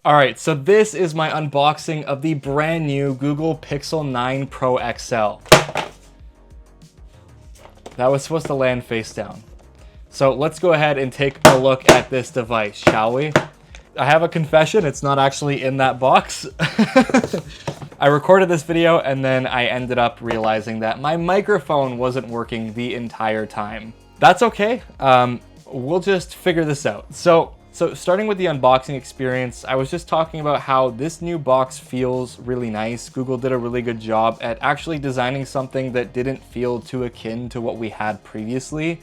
All right, so this is my unboxing of the brand new Google Pixel 9 Pro XL. That was supposed to land face down. So let's go ahead and take a look at this device, shall we? I have a confession, it's not actually in that box. I recorded this video and then I ended up realizing that my microphone wasn't working the entire time. That's okay, we'll just figure this out. So starting with the unboxing experience, I was just talking about how this new box feels really nice. Google did a really good job at actually designing something that didn't feel too akin to what we had previously.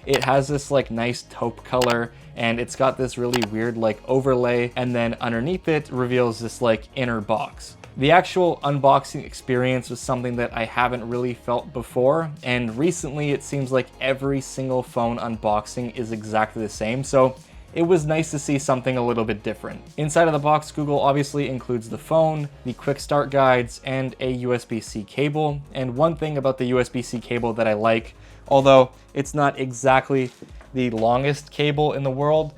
It has this like nice taupe color and it's got this really weird like overlay, and then underneath it reveals this like inner box. The actual unboxing experience was something that I haven't really felt before, and recently it seems like every single phone unboxing is exactly the same. So it was nice to see something a little bit different. Inside of the box, Google obviously includes the phone, the quick start guides, and a USB-C cable. And one thing about the USB-C cable that I like, although it's not exactly the longest cable in the world,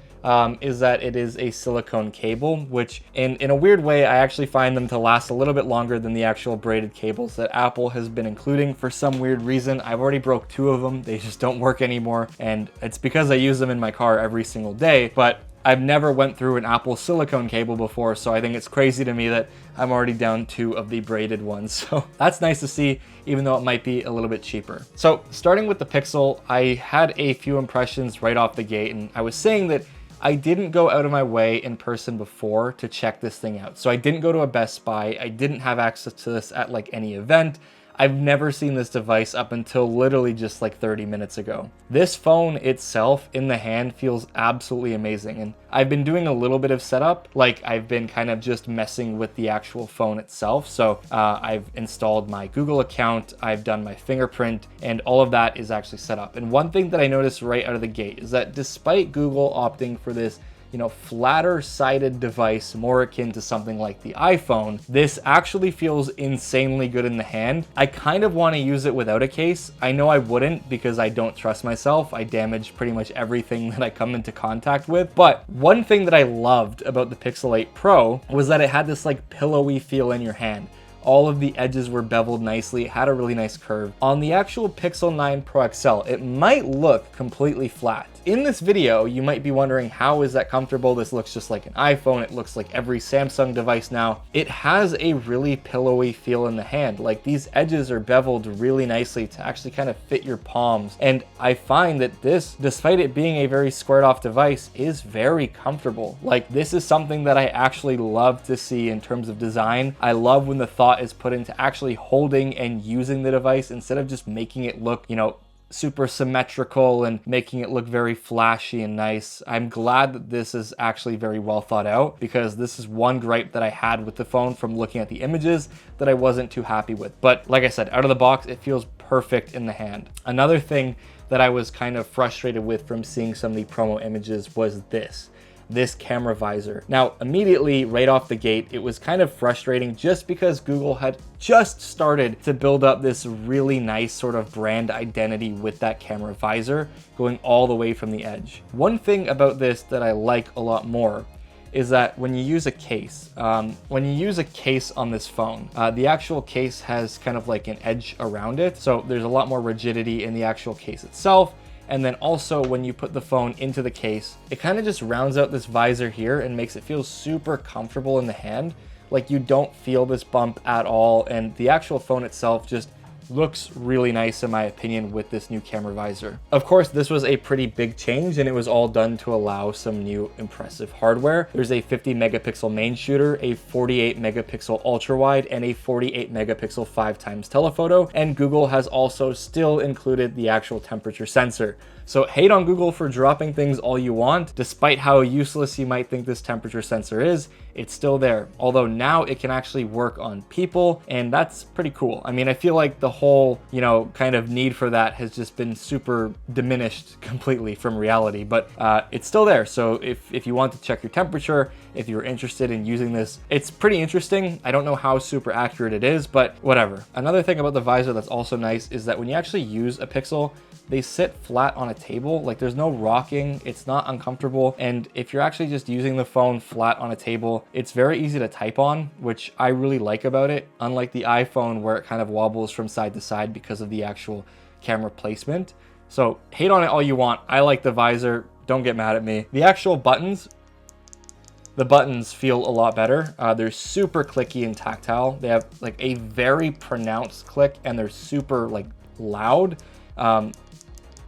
is that it is a silicone cable, which in a weird way, I actually find them to last a little bit longer than the actual braided cables that Apple has been including for some weird reason. I've already broke 2 of them. They just don't work anymore. And it's because I use them in my car every single day, but I've never went through an Apple silicone cable before, so I think it's crazy to me that I'm already down 2 of the braided ones. So that's nice to see, even though it might be a little bit cheaper. So starting with the Pixel, I had a few impressions right off the gate, and I was saying that I didn't go out of my way in person before to check this thing out. So I didn't go to a Best Buy. I didn't have access to this at like any event. I've never seen this device up until literally just like 30 minutes ago. This phone itself in the hand feels absolutely amazing. And I've been doing a little bit of setup, like I've been kind of just messing with the actual phone itself. So I've installed my Google account, I've done my fingerprint, and all of that is actually set up. And one thing that I noticed right out of the gate is that despite Google opting for this flatter sided device more akin to something like the iPhone, this actually feels insanely good in the hand. I kind of want to use it without a case. I know I wouldn't because I don't trust myself. I damage pretty much everything that I come into contact with. But one thing that I loved about the Pixel 8 Pro was that it had this like pillowy feel in your hand. All of the edges were beveled nicely, it had a really nice curve. On the actual Pixel 9 Pro XL, it might look completely flat. In this video, you might be wondering, how is that comfortable? This looks just like an iPhone. It looks like every Samsung device now. It has a really pillowy feel in the hand. Like these edges are beveled really nicely to actually kind of fit your palms. And I find that this, despite it being a very squared off device, is very comfortable. Like this is something that I actually love to see in terms of design. I love when the thought is put into actually holding and using the device instead of just making it look, super symmetrical and making it look very flashy and nice. I'm glad that this is actually very well thought out, because this is one gripe that I had with the phone from looking at the images that I wasn't too happy with. But like I said, out of the box, it feels perfect in the hand. Another thing that I was kind of frustrated with from seeing some of the promo images was this camera visor. Now, immediately right off the gate, it was kind of frustrating just because Google had just started to build up this really nice sort of brand identity with that camera visor going all the way from the edge. One thing about this that I like a lot more is that when you use a case, on this phone, the actual case has kind of like an edge around it. So there's a lot more rigidity in the actual case itself. And then also when you put the phone into the case, it kind of just rounds out this visor here and makes it feel super comfortable in the hand. Like you don't feel this bump at all. And the actual phone itself just looks really nice in my opinion with this new camera visor. Of course, this was a pretty big change and it was all done to allow some new impressive hardware. There's a 50 megapixel main shooter, a 48 megapixel ultra wide, and a 48 megapixel 5x telephoto. And Google has also still included the actual temperature sensor. So hate on Google for dropping things all you want. Despite how useless you might think this temperature sensor is, it's still there. Although now it can actually work on people, and that's pretty cool. I mean, I feel like the whole, kind of need for that has just been super diminished completely from reality, but it's still there. So if you want to check your temperature, if you're interested in using this. It's pretty interesting. I don't know how super accurate it is, but whatever. Another thing about the visor that's also nice is that when you actually use a Pixel, they sit flat on a table. Like there's no rocking, it's not uncomfortable. And if you're actually just using the phone flat on a table, it's very easy to type on, which I really like about it. Unlike the iPhone where it kind of wobbles from side to side because of the actual camera placement. So hate on it all you want. I like the visor, don't get mad at me. The actual buttons, the buttons feel a lot better. They're super clicky and tactile. They have like a very pronounced click and they're super like loud.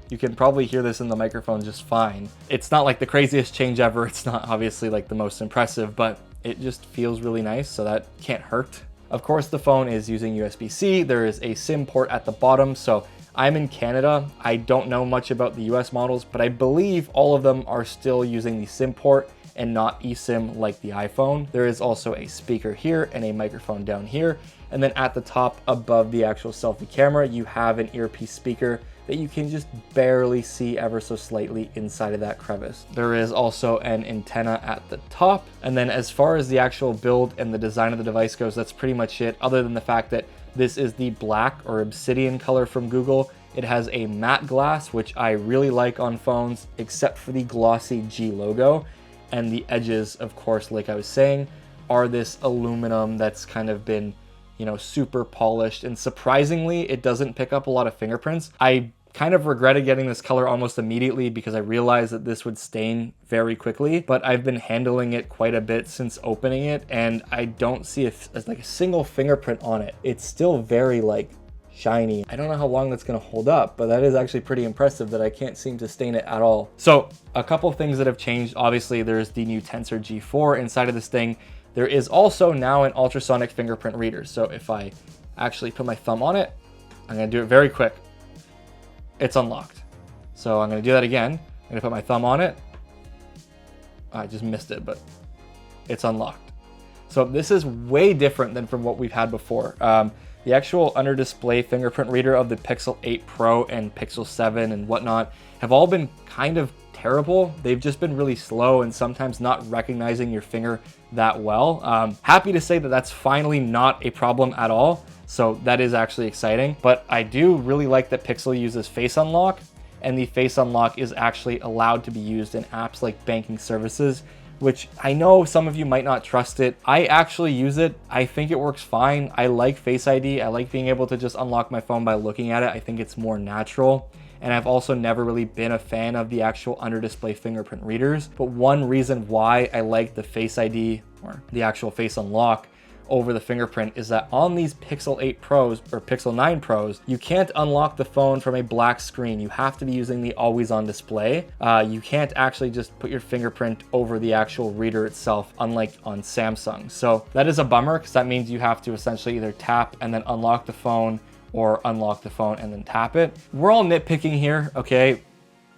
You can probably hear this in the microphone just fine. It's not like the craziest change ever. It's not obviously like the most impressive, but it just feels really nice, so that can't hurt. Of course, the phone is using USB-C. There is a SIM port at the bottom, so I'm in Canada. I don't know much about the US models, but I believe all of them are still using the SIM port and not eSIM like the iPhone. There is also a speaker here and a microphone down here. And then at the top above the actual selfie camera, you have an earpiece speaker that you can just barely see ever so slightly inside of that crevice. There is also an antenna at the top. And then as far as the actual build and the design of the device goes, that's pretty much it, other than the fact that this is the black or obsidian color from Google. It has a matte glass, which I really like on phones, except for the glossy G logo. And the edges, of course, like I was saying, are this aluminum that's kind of been, you know, super polished. And surprisingly, it doesn't pick up a lot of fingerprints. I kind of regretted getting this color almost immediately because I realized that this would stain very quickly, but I've been handling it quite a bit since opening it, and I don't see like a single fingerprint on it. It's still very like shiny. I don't know how long that's gonna hold up, but that is actually pretty impressive that I can't seem to stain it at all. So a couple of things that have changed. Obviously, there's the new Tensor G4 inside of this thing. There is also now an ultrasonic fingerprint reader. So if I actually put my thumb on it, I'm gonna do it very quick. It's unlocked. So I'm gonna do that again. I'm gonna put my thumb on it. I just missed it, but it's unlocked. So this is way different than from what we've had before. The actual under display fingerprint reader of the Pixel 8 Pro and Pixel 7 and whatnot have all been kind of terrible. They've just been really slow and sometimes not recognizing your finger that well. Happy to say that that's finally not a problem at all. So that is actually exciting, but I do really like that Pixel uses Face Unlock, and the Face Unlock is actually allowed to be used in apps like banking services, which I know some of you might not trust it. I actually use it. I think it works fine. I like Face ID. I like being able to just unlock my phone by looking at it. I think it's more natural. And I've also never really been a fan of the actual under display fingerprint readers. But one reason why I like the Face ID or the actual Face Unlock over the fingerprint is that on these Pixel 8 Pros or Pixel 9 Pros, you can't unlock the phone from a black screen. You have to be using the always on display. You can't actually just put your fingerprint over the actual reader itself, unlike on Samsung. So that is a bummer because that means you have to essentially either tap and then unlock the phone or unlock the phone and then tap it. We're all nitpicking here, okay?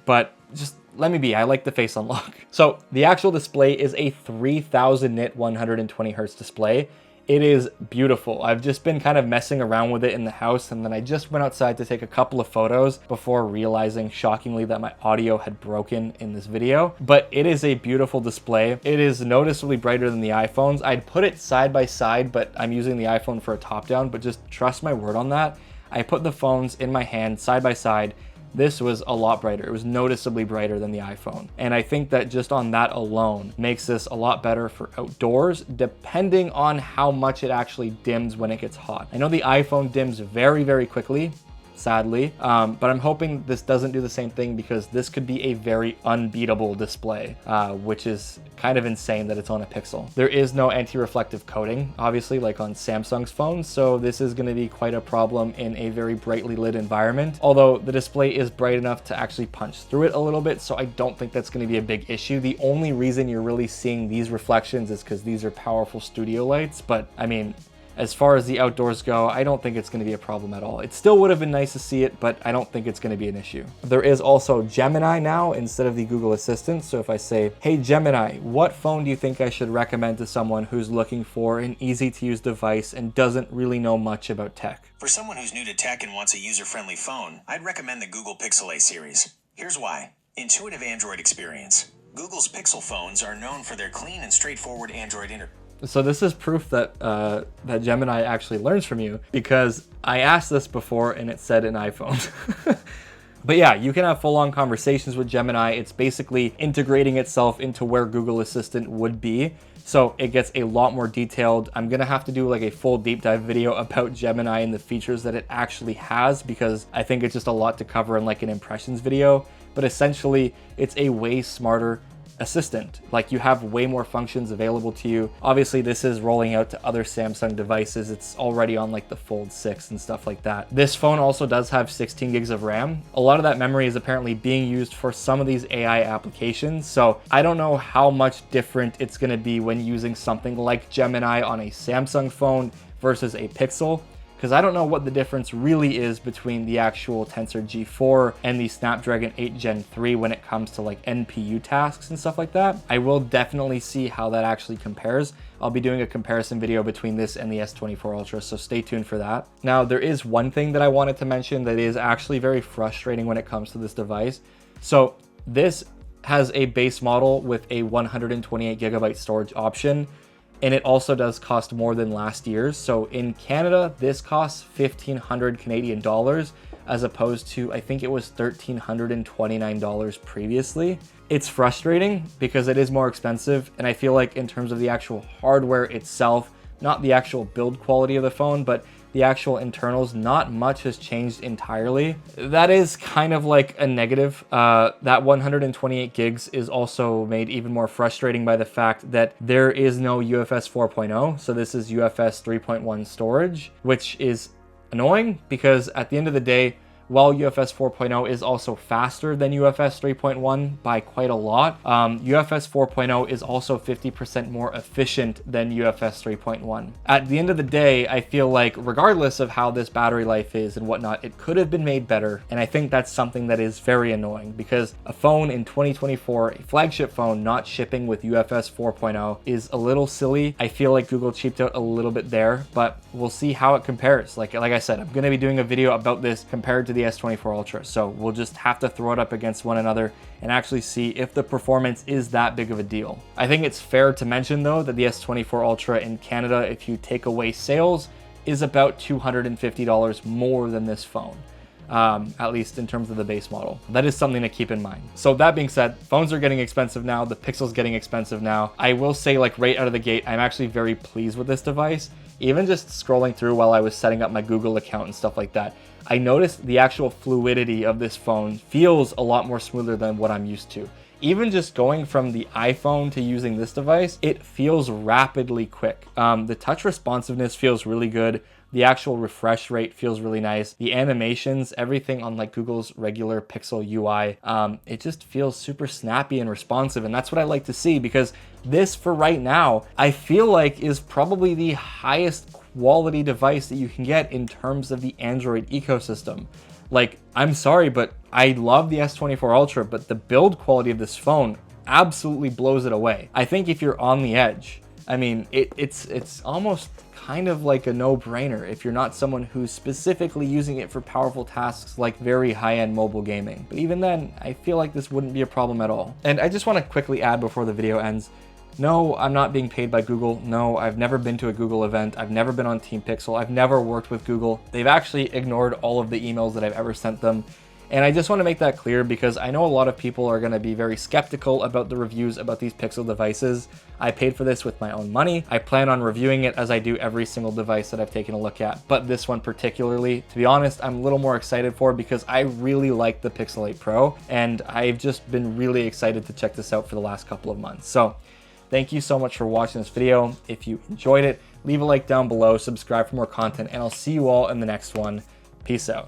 But just let me be, I like the Face Unlock. So the actual display is a 3000 nit 120 hertz display. It is beautiful. I've just been kind of messing around with it in the house, and then I just went outside to take a couple of photos before realizing, shockingly, that my audio had broken in this video. But it is a beautiful display. It is noticeably brighter than the iPhones. I'd put it side by side, but I'm using the iPhone for a top down, but just trust my word on that. I put the phones in my hand side by side. This was a lot brighter. It was noticeably brighter than the iPhone. And I think that just on that alone makes this a lot better for outdoors, depending on how much it actually dims when it gets hot. I know the iPhone dims very, very quickly, sadly, but I'm hoping this doesn't do the same thing because this could be a very unbeatable display, which is kind of insane that it's on a Pixel. There is no anti-reflective coating, obviously, like on Samsung's phones, so this is going to be quite a problem in a very brightly lit environment, although the display is bright enough to actually punch through it a little bit, so I don't think that's going to be a big issue. The only reason you're really seeing these reflections is because these are powerful studio lights, but I mean, as far as the outdoors go, I don't think it's going to be a problem at all. It still would have been nice to see it, but I don't think it's going to be an issue. There is also Gemini now instead of the Google Assistant. So if I say, hey Gemini, what phone do you think I should recommend to someone who's looking for an easy to use device and doesn't really know much about tech? For someone who's new to tech and wants a user-friendly phone, I'd recommend the Google Pixel A series. Here's why. Intuitive Android experience. Google's Pixel phones are known for their clean and straightforward Android interface. So this is proof that that Gemini actually learns from you, because I asked this before and it said an iPhone. But yeah, you can have full-on conversations with Gemini. It's basically integrating itself into where Google Assistant would be. So it gets a lot more detailed. I'm gonna have to do like a full deep dive video about Gemini and the features that it actually has, because I think it's just a lot to cover in like an impressions video. But essentially, it's a way smarter assistant. Like, you have way more functions available to you. Obviously, this is rolling out to other Samsung devices. It's already on like the Fold 6 and stuff like that. This phone also does have 16 gigs of RAM. A lot of that memory is apparently being used for some of these AI applications. So I don't know how much different it's going to be when using something like Gemini on a Samsung phone versus a Pixel, because I don't know what the difference really is between the actual Tensor G4 and the Snapdragon 8 Gen 3 when it comes to like NPU tasks and stuff like that. I will definitely see how that actually compares. I'll be doing a comparison video between this and the S24 Ultra, so stay tuned for that. Now, there is one thing that I wanted to mention that is actually very frustrating when it comes to this device. So this has a base model with a 128 gigabyte storage option, and it also does cost more than last year's. So in Canada, this costs 1,500 Canadian dollars, as opposed to, I think it was $1,329 previously. It's frustrating because it is more expensive, and I feel like in terms of the actual hardware itself, not the actual build quality of the phone, but the actual internals, not much has changed entirely. That is kind of like a negative. That 128 gigs is also made even more frustrating by the fact that there is no UFS 4.0. So this is UFS 3.1 storage, which is annoying because at the end of the day, while UFS 4.0 is also faster than UFS 3.1 by quite a lot, UFS 4.0 is also 50% more efficient than UFS 3.1. At the end of the day, I feel like regardless of how this battery life is and whatnot, it could have been made better. And I think that's something that is very annoying, because a phone in 2024, a flagship phone not shipping with UFS 4.0 is a little silly. I feel like Google cheaped out a little bit there, but we'll see how it compares. Like I said, I'm gonna be doing a video about this compared to the S24 Ultra. So we'll just have to throw it up against one another and actually see if the performance is that big of a deal. I think it's fair to mention though that the S24 Ultra in Canada, if you take away sales, is about $250 more than this phone. At least in terms of the base model. That is something to keep in mind. So that being said, phones are getting expensive now. The Pixel's getting expensive now. I will say, like, right out of the gate, I'm actually very pleased with this device. Even just scrolling through while I was setting up my Google account and stuff like that, I noticed the actual fluidity of this phone feels a lot more smoother than what I'm used to. Even just going from the iPhone to using this device, it feels rapidly quick. The touch responsiveness feels really good. The actual refresh rate feels really nice. The animations, everything on like Google's regular Pixel UI, it just feels super snappy and responsive. And that's what I like to see, because this, for right now, I feel like is probably the highest quality device that you can get in terms of the Android ecosystem. Like, I'm sorry, but I love the S24 Ultra, but the build quality of this phone absolutely blows it away. I think if you're on the edge, I mean, it's almost kind of like a no-brainer if you're not someone who's specifically using it for powerful tasks like very high-end mobile gaming. But even then, I feel like this wouldn't be a problem at all. And I just want to quickly add before the video ends, no, I'm not being paid by Google. No, I've never been to a Google event. I've never been on Team Pixel. I've never worked with Google. They've actually ignored all of the emails that I've ever sent them. And I just want to make that clear, because I know a lot of people are going to be very skeptical about the reviews about these Pixel devices. I paid for this with my own money. I plan on reviewing it as I do every single device that I've taken a look at. But this one particularly, to be honest, I'm a little more excited for, because I really like the Pixel 8 Pro, and I've just been really excited to check this out for the last couple of months. So thank you so much for watching this video. If you enjoyed it, leave a like down below, subscribe for more content, and I'll see you all in the next one. Peace out.